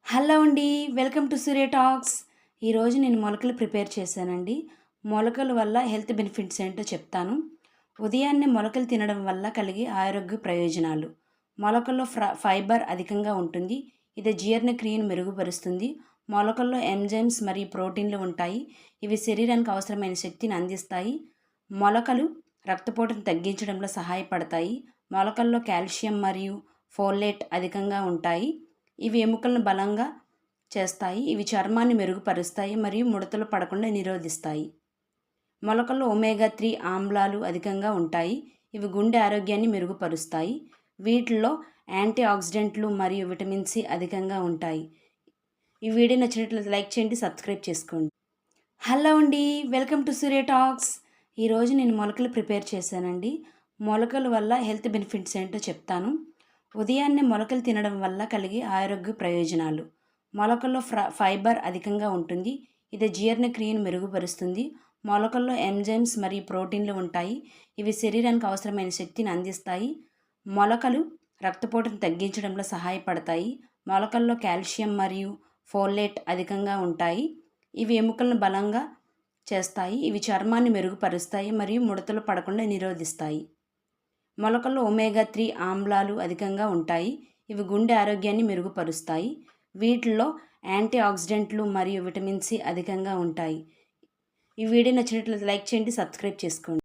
Hello అండి. Welcome to Surya talks. ఈరోజు నేను మొలకలు ప్రిపేర్ చేశానండి. మొలకల వల్ల హెల్త్ బెనిఫిట్స్ ఏంటో చెప్తాను. ఉదయాన్నే మొలకలు తినడం వల్ల కలిగే ఆరోగ్య ప్రయోజనాలు. మొలకల్లో ఫైబర్ అధికంగా ఉంటుంది. ఇది జీర్ణక్రియను మెరుగుపరుస్తుంది. మొలకల్లో ఎంజైమ్స్ మరియు ప్రోటీన్లు ఉంటాయి. ఇవి శరీరానికి అవసరమైన శక్తిని అందిస్తాయి. మొలకలు రక్తపోటును తగ్గించడంలో సహాయపడతాయి. మొలకల్లో కాల్షియం మరియు ఫోలేట్ అధికంగా ఉంటాయి. ఇవి ఎముకలను బలంగా చేస్తాయి. ఇవి చర్మాన్ని మెరుగుపరుస్తాయి మరియు ముడతలు పడకుండా నిరోధిస్తాయి. మొలకల్లో ఒమేగా 3 ఆమ్లాలు అధికంగా ఉంటాయి. ఇవి గుండె ఆరోగ్యాన్ని మెరుగుపరుస్తాయి. వీటిల్లో యాంటీ ఆక్సిడెంట్లు మరియు విటమిన్ సి అధికంగా ఉంటాయి. ఈ వీడియో నచ్చినట్లయితే లైక్ చేయండి, సబ్స్క్రైబ్ చేసుకోండి. హలో అండి. Welcome to Surya talks. ఈరోజు నేను మొలకలు ప్రిపేర్ చేశానండి. మొలకల వల్ల హెల్త్ బెనిఫిట్స్ ఏంటో చెప్తాను. ఉదయాన్నే మొలకలు తినడం వల్ల కలిగే ఆరోగ్య ప్రయోజనాలు. మొలకల్లో ఫైబర్ అధికంగా ఉంటుంది. ఇది జీర్ణక్రియను మెరుగుపరుస్తుంది. మొలకల్లో ఎంజైమ్స్ మరియు ప్రోటీన్లు ఉంటాయి. ఇవి శరీరానికి అవసరమైన శక్తిని అందిస్తాయి. మొలకలు రక్తపోటును తగ్గించడంలో సహాయపడతాయి. మొలకల్లో కాల్షియం మరియు ఫోలేట్ అధికంగా ఉంటాయి. ఇవి ఎముకలను బలంగా చేస్తాయి. ఇవి చర్మాన్ని మెరుగుపరుస్తాయి మరియు ముడతలు పడకుండా నిరోధిస్తాయి. మొలకల్లో ఒమేగా 3 ఆమ్లాలు అధికంగా ఉంటాయి. ఇవి గుండె ఆరోగ్యాన్ని మెరుగుపరుస్తాయి. వీటిల్లో యాంటీ ఆక్సిడెంట్లు మరియు విటమిన్ సి అధికంగా ఉంటాయి. ఈ వీడియో నచ్చినట్లయితే లైక్ చేయండి, సబ్స్క్రైబ్ చేసుకోండి.